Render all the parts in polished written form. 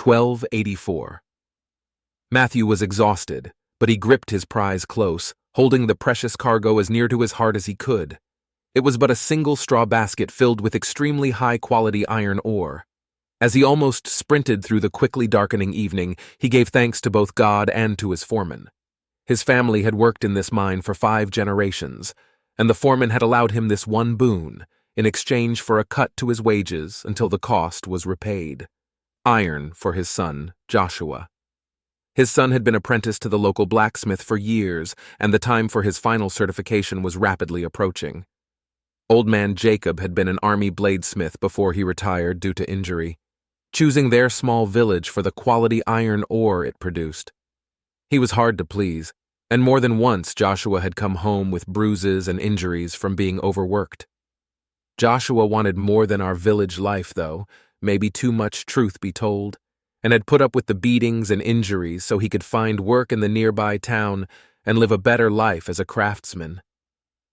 1284. Matthew was exhausted, but he gripped his prize close, holding the precious cargo as near to his heart as he could. It was but a single straw basket filled with extremely high-quality iron ore. As he almost sprinted through the quickly darkening evening, he gave thanks to both God and to his foreman. His family had worked in this mine for 5 generations, and the foreman had allowed him this one boon, in exchange for a cut to his wages until the cost was repaid. Iron for his son, Joshua. His son had been apprenticed to the local blacksmith for years, and the time for his final certification was rapidly approaching. Old man Jacob had been an army bladesmith before he retired due to injury, choosing their small village for the quality iron ore it produced. He was hard to please, and more than once Joshua had come home with bruises and injuries from being overworked. Joshua wanted more than our village life, though, maybe too much truth be told, and had put up with the beatings and injuries so he could find work in the nearby town and live a better life as a craftsman.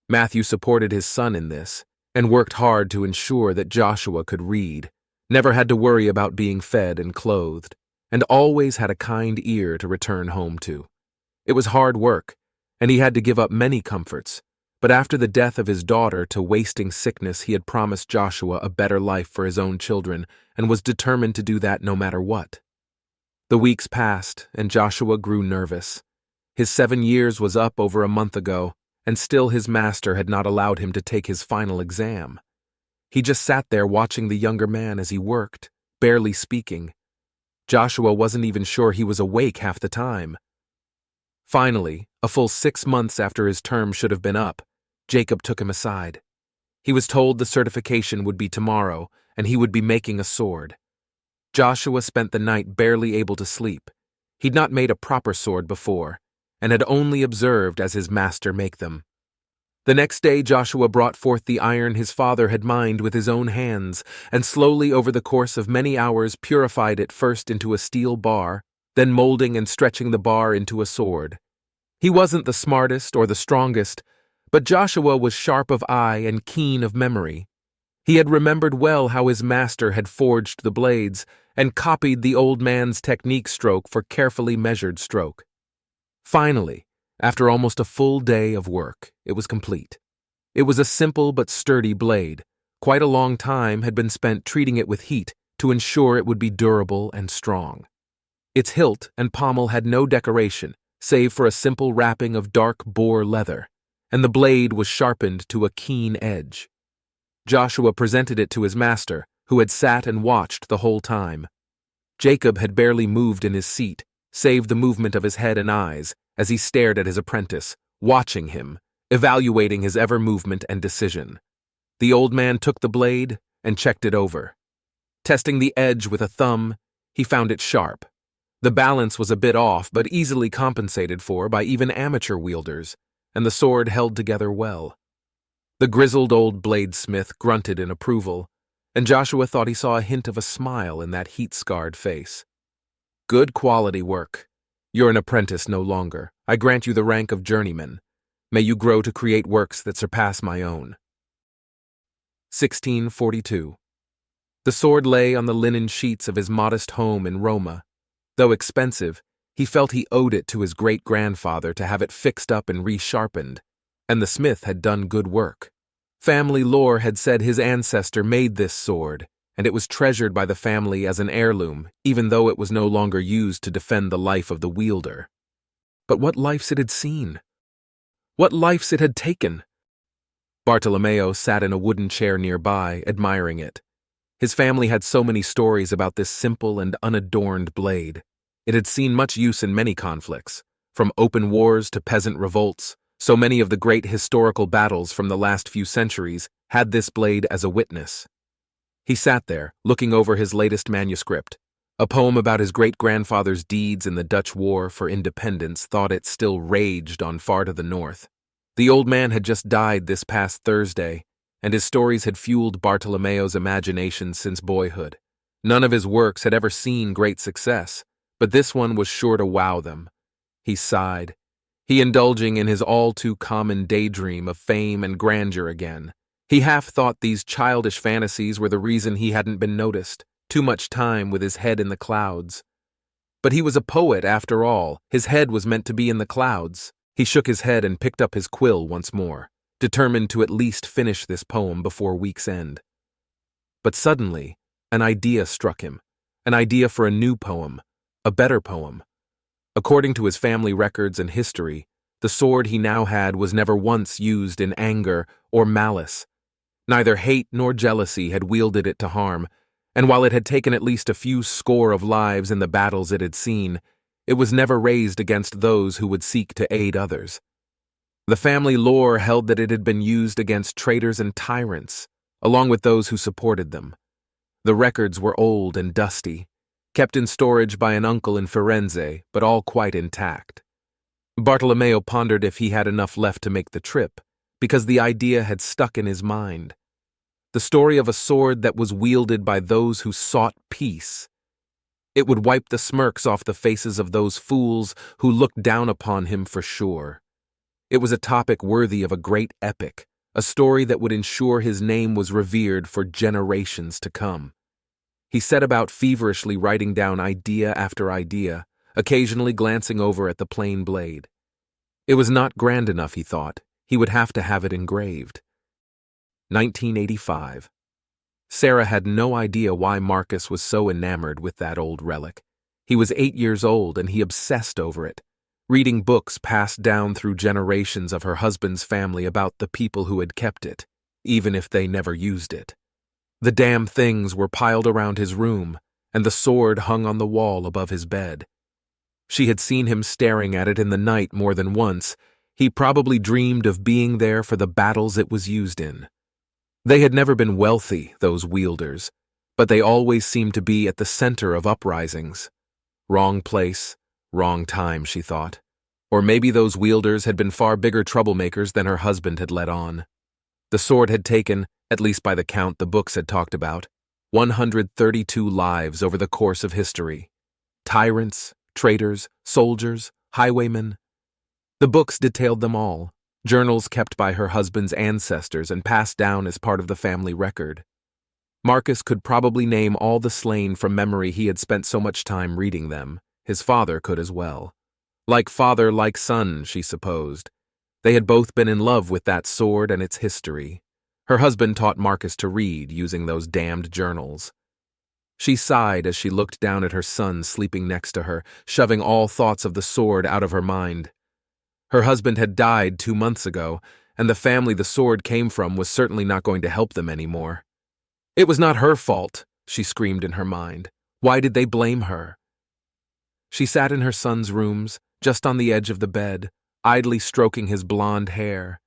Matthew supported his son in this, and worked hard to ensure that Joshua could read, never had to worry about being fed and clothed, and always had a kind ear to return home to. It was hard work, and he had to give up many comforts, but after the death of his daughter to wasting sickness, he had promised Joshua a better life for his own children and was determined to do that no matter what. The weeks passed, and Joshua grew nervous. His 7 years was up over a month ago, and still his master had not allowed him to take his final exam. He just sat there watching the younger man as he worked, barely speaking. Joshua wasn't even sure he was awake half the time. Finally, a full 6 months after his term should have been up, Jacob took him aside. He was told the certification would be tomorrow, and he would be making a sword. Joshua spent the night barely able to sleep. He'd not made a proper sword before, and had only observed as his master make them. The next day Joshua brought forth the iron his father had mined with his own hands, and slowly over the course of many hours purified it first into a steel bar, then molding and stretching the bar into a sword. He wasn't the smartest or the strongest, but Joshua was sharp of eye and keen of memory. He had remembered well how his master had forged the blades, and copied the old man's technique stroke for carefully measured stroke. Finally, after almost a full day of work, it was complete. It was a simple but sturdy blade. Quite a long time had been spent treating it with heat to ensure it would be durable and strong. Its hilt and pommel had no decoration, save for a simple wrapping of dark boar leather, and the blade was sharpened to a keen edge. Joshua presented it to his master, who had sat and watched the whole time. Jacob had barely moved in his seat, save the movement of his head and eyes, as he stared at his apprentice, watching him, evaluating his every movement and decision. The old man took the blade and checked it over. Testing the edge with a thumb, he found it sharp. The balance was a bit off, but easily compensated for by even amateur wielders, and the sword held together well. The grizzled old bladesmith grunted in approval, and Joshua thought he saw a hint of a smile in that heat-scarred face. Good quality work. You're an apprentice no longer. I grant you the rank of journeyman. May you grow to create works that surpass my own. 1642. The sword lay on the linen sheets of his modest home in Roma. Though expensive, he felt he owed it to his great-grandfather to have it fixed up and resharpened, and the smith had done good work. Family lore had said his ancestor made this sword, and it was treasured by the family as an heirloom, even though it was no longer used to defend the life of the wielder. But what lives it had seen? What lives it had taken? Bartolomeo sat in a wooden chair nearby, admiring it. His family had so many stories about this simple and unadorned blade. It had seen much use in many conflicts, from open wars to peasant revolts. So many of the great historical battles from the last few centuries had this blade as a witness. He sat there, looking over his latest manuscript, a poem about his great-grandfather's deeds in the Dutch War for Independence. Thought it still raged on far to the north. The old man had just died this past Thursday, and his stories had fueled Bartolomeo's imagination since boyhood. None of his works had ever seen great success, but this one was sure to wow them. He sighed. He indulging in his all-too-common daydream of fame and grandeur again. He half thought these childish fantasies were the reason he hadn't been noticed, too much time with his head in the clouds. But he was a poet after all. His head was meant to be in the clouds. He shook his head and picked up his quill once more, determined to at least finish this poem before week's end. But suddenly, an idea struck him. An idea for a new poem, a better poem. According to his family records and history, the sword he now had was never once used in anger or malice. Neither hate nor jealousy had wielded it to harm, and while it had taken at least a few score of lives in the battles it had seen, it was never raised against those who would seek to aid others. The family lore held that it had been used against traitors and tyrants, along with those who supported them. The records were old and dusty, kept in storage by an uncle in Firenze, but all quite intact. Bartolomeo pondered if he had enough left to make the trip, because the idea had stuck in his mind. The story of a sword that was wielded by those who sought peace. It would wipe the smirks off the faces of those fools who looked down upon him for sure. It was a topic worthy of a great epic, a story that would ensure his name was revered for generations to come. He set about feverishly writing down idea after idea, occasionally glancing over at the plain blade. It was not grand enough, he thought. He would have to have it engraved. 1985. Sarah had no idea why Marcus was so enamored with that old relic. He was 8 years old and he obsessed over it, reading books passed down through generations of her husband's family about the people who had kept it, even if they never used it. The damn things were piled around his room, and the sword hung on the wall above his bed. She had seen him staring at it in the night more than once. He probably dreamed of being there for the battles it was used in. They had never been wealthy, those wielders, but they always seemed to be at the center of uprisings. Wrong place, wrong time, she thought. Or maybe those wielders had been far bigger troublemakers than her husband had let on. The sword had taken, at least by the count the books had talked about, 132 lives over the course of history. Tyrants, traitors, soldiers, highwaymen. The books detailed them all, journals kept by her husband's ancestors and passed down as part of the family record. Marcus could probably name all the slain from memory. He had spent so much time reading them. His father could as well. Like father, like son, she supposed. They had both been in love with that sword and its history. Her husband taught Marcus to read using those damned journals. She sighed as she looked down at her son sleeping next to her, shoving all thoughts of the sword out of her mind. Her husband had died 2 months ago, and the family the sword came from was certainly not going to help them anymore. It was not her fault, she screamed in her mind. Why did they blame her? She sat in her son's rooms, just on the edge of the bed, idly stroking his blonde hair.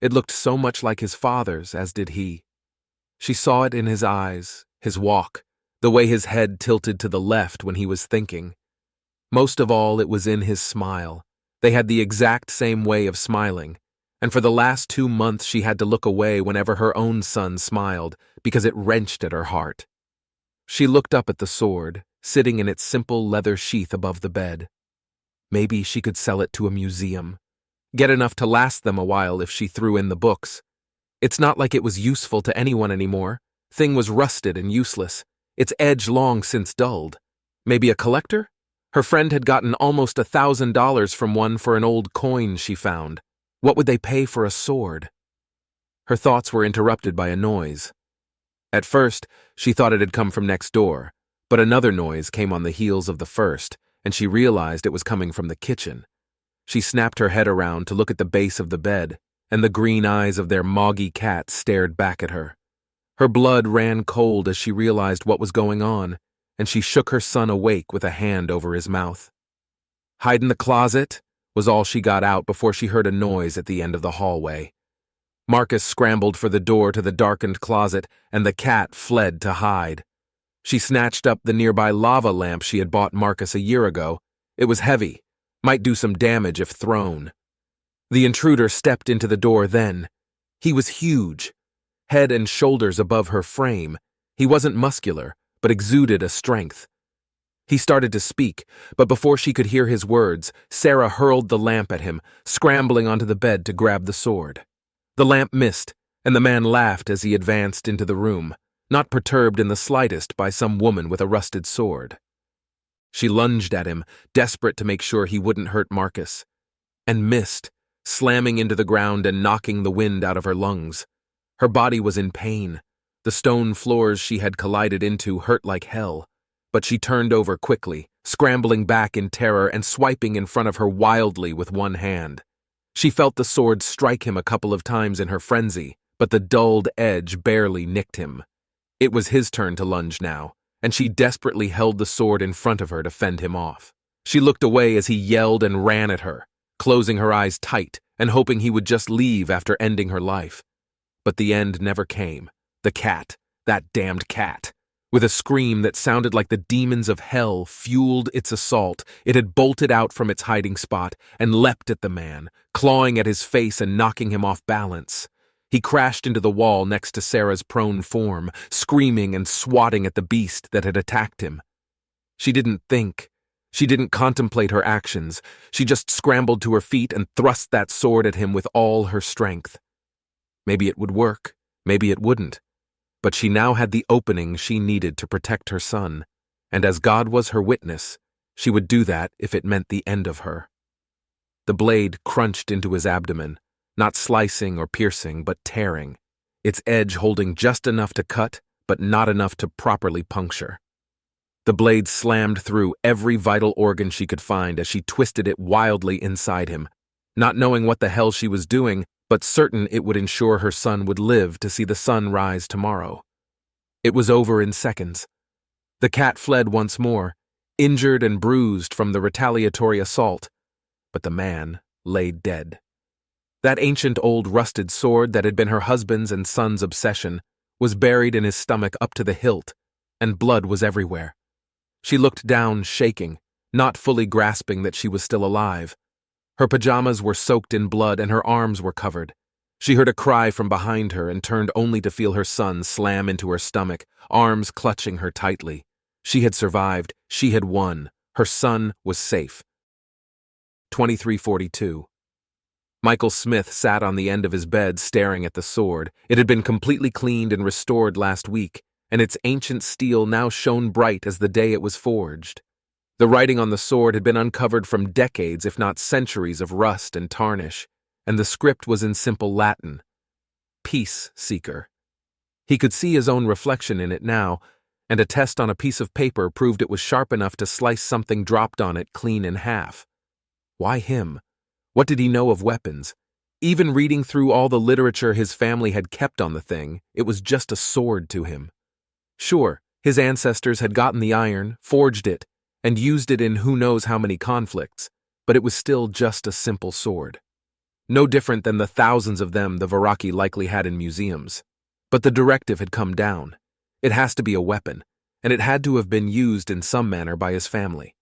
It looked so much like his father's, as did he. She saw it in his eyes, his walk, the way his head tilted to the left when he was thinking. Most of all, it was in his smile. They had the exact same way of smiling, and for the last 2 months she had to look away whenever her own son smiled, because it wrenched at her heart. She looked up at the sword, sitting in its simple leather sheath above the bed. Maybe she could sell it to a museum. Get enough to last them a while if she threw in the books. It's not like it was useful to anyone anymore. Thing was rusted and useless, its edge long since dulled. Maybe a collector? Her friend had gotten almost $1,000 from one for an old coin she found. What would they pay for a sword? Her thoughts were interrupted by a noise. At first, she thought it had come from next door, but another noise came on the heels of the first, and she realized it was coming from the kitchen. She snapped her head around to look at the base of the bed, and the green eyes of their moggy cat stared back at her. Her blood ran cold as she realized what was going on, and she shook her son awake with a hand over his mouth. "Hide in the closet," was all she got out before she heard a noise at the end of the hallway. Marcus scrambled for the door to the darkened closet, and the cat fled to hide. She snatched up the nearby lava lamp she had bought Marcus a year ago. It was heavy, might do some damage if thrown. The intruder stepped into the door then. He was huge, head and shoulders above her frame. He wasn't muscular, but exuded a strength. He started to speak, but before she could hear his words, Sarah hurled the lamp at him, scrambling onto the bed to grab the sword. The lamp missed, and the man laughed as he advanced into the room. not perturbed in the slightest by some woman with a rusted sword. She lunged at him, desperate to make sure he wouldn't hurt Marcus, and missed, slamming into the ground and knocking the wind out of her lungs. Her body was in pain. The stone floors she had collided into hurt like hell, but she turned over quickly, scrambling back in terror and swiping in front of her wildly with one hand. She felt the sword strike him a couple of times in her frenzy, but the dulled edge barely nicked him. It was his turn to lunge now, and she desperately held the sword in front of her to fend him off. She looked away as he yelled and ran at her, closing her eyes tight and hoping he would just leave after ending her life. But the end never came. The cat, that damned cat. With a scream that sounded like the demons of hell fueled its assault, it had bolted out from its hiding spot and leapt at the man, clawing at his face and knocking him off balance. He crashed into the wall next to Sarah's prone form, screaming and swatting at the beast that had attacked him. She didn't think. She didn't contemplate her actions. She just scrambled to her feet and thrust that sword at him with all her strength. Maybe it would work, maybe it wouldn't. But she now had the opening she needed to protect her son, and as God was her witness, she would do that if it meant the end of her. The blade crunched into his abdomen, not slicing or piercing, but tearing, its edge holding just enough to cut, but not enough to properly puncture. The blade slammed through every vital organ she could find as she twisted it wildly inside him, not knowing what the hell she was doing, but certain it would ensure her son would live to see the sun rise tomorrow. It was over in seconds. The cat fled once more, injured and bruised from the retaliatory assault, but the man lay dead. That ancient old rusted sword that had been her husband's and son's obsession was buried in his stomach up to the hilt, and blood was everywhere. She looked down, shaking, not fully grasping that she was still alive. Her pajamas were soaked in blood and her arms were covered. She heard a cry from behind her and turned only to feel her son slam into her stomach, arms clutching her tightly. She had survived. She had won. Her son was safe. 2342. Michael Smith sat on the end of his bed staring at the sword. It had been completely cleaned and restored last week, and its ancient steel now shone bright as the day it was forged. The writing on the sword had been uncovered from decades, if not centuries, of rust and tarnish, and the script was in simple Latin. Peace Seeker. He could see his own reflection in it now, and a test on a piece of paper proved it was sharp enough to slice something dropped on it clean in half. Why him? What did he know of weapons? Even reading through all the literature his family had kept on the thing, it was just a sword to him. Sure, his ancestors had gotten the iron, forged it, and used it in who knows how many conflicts, but it was still just a simple sword. No different than the thousands of them the Varaki likely had in museums. But the directive had come down. It has to be a weapon, and it had to have been used in some manner by his family.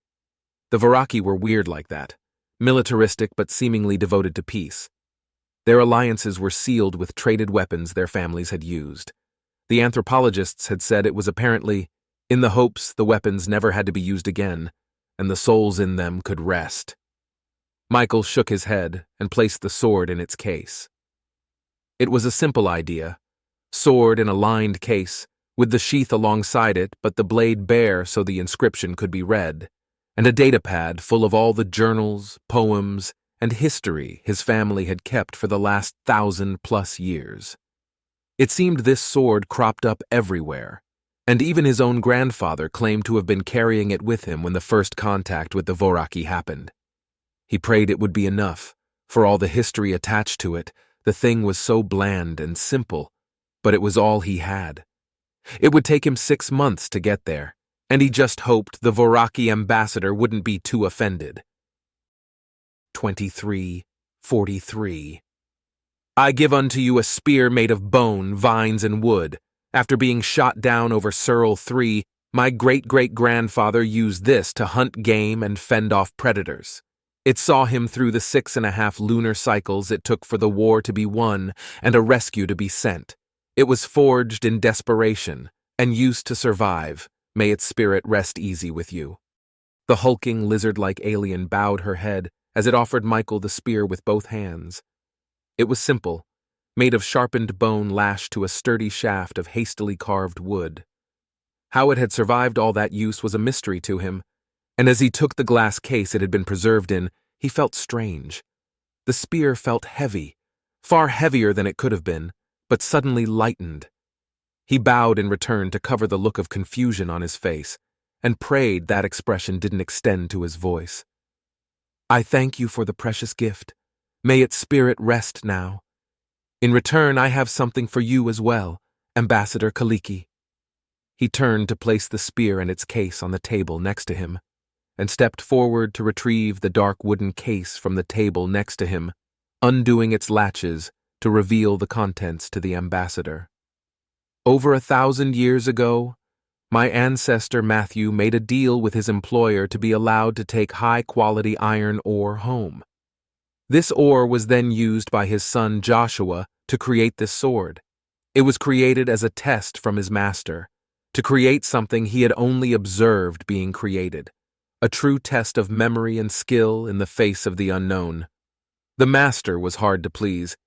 The Varaki were weird like that, militaristic but seemingly devoted to peace. Their alliances were sealed with traded weapons their families had used. The anthropologists had said it was apparently in the hopes the weapons never had to be used again, and the souls in them could rest. Michael shook his head and placed the sword in its case. It was a simple idea. Sword in a lined case, with the sheath alongside it but the blade bare so the inscription could be read, and a datapad full of all the journals, poems, and history his family had kept for the last 1,000+ years. It seemed this sword cropped up everywhere, and even his own grandfather claimed to have been carrying it with him when the first contact with the Voraki happened. He prayed it would be enough. For all the history attached to it, the thing was so bland and simple, but it was all he had. It would take him 6 months to get there, and he just hoped the Voraki ambassador wouldn't be too offended. 2343. I give unto you a spear made of bone, vines, and wood. After being shot down over Searle 3, my great-great-grandfather used this to hunt game and fend off predators. It saw him through the 6.5 lunar cycles it took for the war to be won and a rescue to be sent. It was forged in desperation and used to survive. May its spirit rest easy with you. The hulking, lizard-like alien bowed her head as it offered Michael the spear with both hands. It was simple, made of sharpened bone lashed to a sturdy shaft of hastily carved wood. How it had survived all that use was a mystery to him, and as he took the glass case it had been preserved in, he felt strange. The spear felt heavy, far heavier than it could have been, but suddenly lightened. He bowed in return to cover the look of confusion on his face, and prayed that expression didn't extend to his voice. "I thank you for the precious gift. May its spirit rest now. In return, I have something for you as well, Ambassador Kaliki." He turned to place the spear and its case on the table next to him, and stepped forward to retrieve the dark wooden case from the table next to him, undoing its latches to reveal the contents to the ambassador. Over 1,000 years ago, my ancestor Matthew made a deal with his employer to be allowed to take high-quality iron ore home. This ore was then used by his son Joshua to create this sword. It was created as a test from his master, to create something he had only observed being created, a true test of memory and skill in the face of the unknown. The master was hard to please,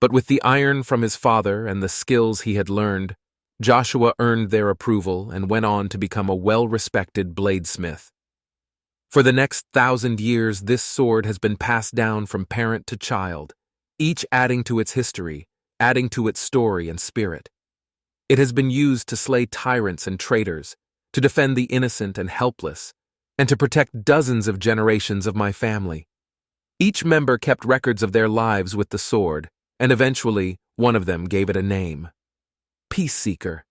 but with the iron from his father and the skills he had learned, Joshua earned their approval and went on to become a well-respected bladesmith. For the next 1,000 years, this sword has been passed down from parent to child, each adding to its history, adding to its story and spirit. It has been used to slay tyrants and traitors, to defend the innocent and helpless, and to protect dozens of generations of my family. Each member kept records of their lives with the sword, and eventually, one of them gave it a name: Peace Seeker.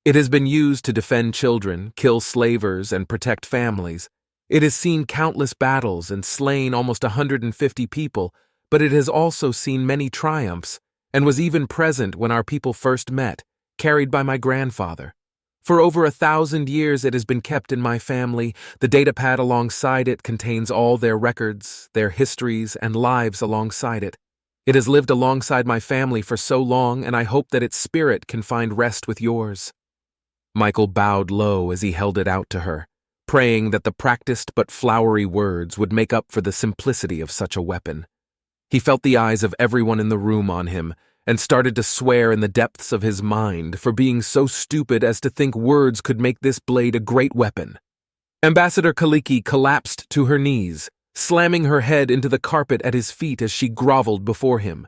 It has been used to defend children, kill slavers, and protect families. It has seen countless battles and slain almost 150 people, but it has also seen many triumphs, and was even present when our people first met, carried by my grandfather. For over 1,000 years it has been kept in my family. The datapad alongside it contains all their records, their histories, and lives alongside it. It has lived alongside my family for so long, and I hope that its spirit can find rest with yours." Michael bowed low as he held it out to her, praying that the practiced but flowery words would make up for the simplicity of such a weapon. He felt the eyes of everyone in the room on him, and started to swear in the depths of his mind for being so stupid as to think words could make this blade a great weapon. Ambassador Kaliki collapsed to her knees, slamming her head into the carpet at his feet as she groveled before him.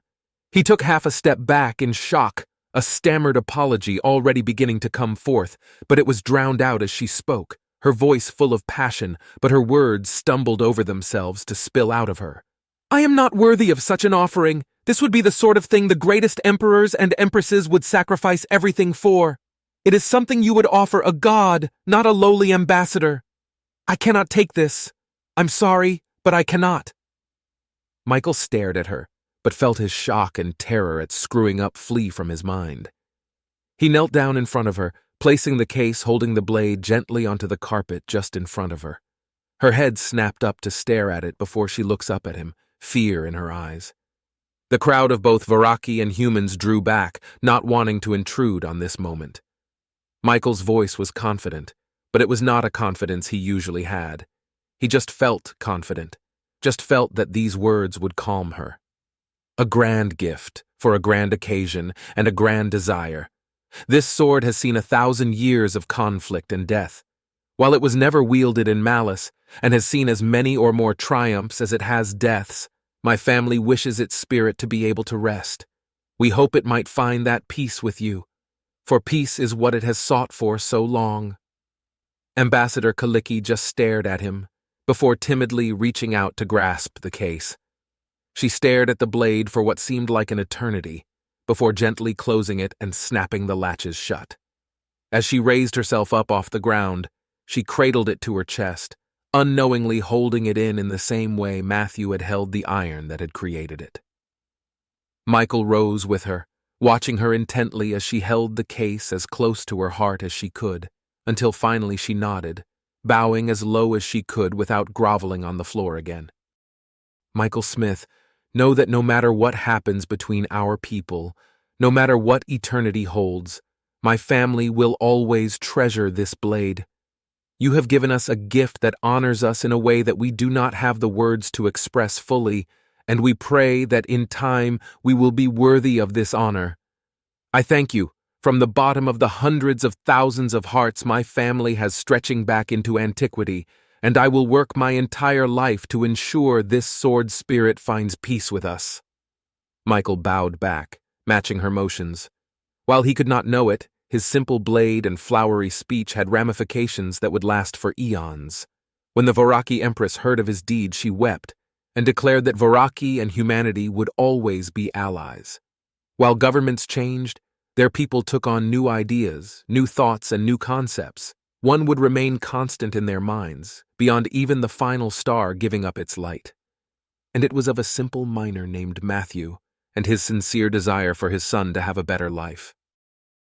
He took half a step back in shock, a stammered apology already beginning to come forth, but it was drowned out as she spoke, her voice full of passion, but her words stumbled over themselves to spill out of her. "I am not worthy of such an offering. This would be the sort of thing the greatest emperors and empresses would sacrifice everything for. It is something you would offer a god, not a lowly ambassador. I cannot take this. I'm sorry, but I cannot." Michael stared at her, but felt his shock and terror at screwing up flee from his mind. He knelt down in front of her, placing the case holding the blade gently onto the carpet just in front of her. Her head snapped up to stare at it before she looks up at him, fear in her eyes. The crowd of both Varaki and humans drew back, not wanting to intrude on this moment. Michael's voice was confident, but it was not a confidence he usually had. He just felt confident, just felt that these words would calm her. A grand gift, for a grand occasion, and a grand desire. This sword has seen 1,000 years of conflict and death. While it was never wielded in malice, and has seen as many or more triumphs as it has deaths, my family wishes its spirit to be able to rest. We hope it might find that peace with you, for peace is what it has sought for so long." Ambassador Kaliki just stared at him, before timidly reaching out to grasp the case. She stared at the blade for what seemed like an eternity, before gently closing it and snapping the latches shut. As she raised herself up off the ground, she cradled it to her chest, unknowingly holding it in the same way Matthew had held the iron that had created it. Michael rose with her, watching her intently as she held the case as close to her heart as she could, until finally she nodded, bowing as low as she could without groveling on the floor again. "Michael Smith, know that no matter what happens between our people, no matter what eternity holds, my family will always treasure this blade. You have given us a gift that honors us in a way that we do not have the words to express fully, and we pray that in time we will be worthy of this honor. I thank you, from the bottom of the hundreds of thousands of hearts my family has stretching back into antiquity, and I will work my entire life to ensure this sword spirit finds peace with us." Michael bowed back, matching her motions. While he could not know it, his simple blade and flowery speech had ramifications that would last for eons. When the Voraki Empress heard of his deed, she wept, and declared that Voraki and humanity would always be allies. While governments changed, their people took on new ideas, new thoughts, and new concepts. One would remain constant in their minds, beyond even the final star giving up its light. And it was of a simple miner named Matthew, and his sincere desire for his son to have a better life.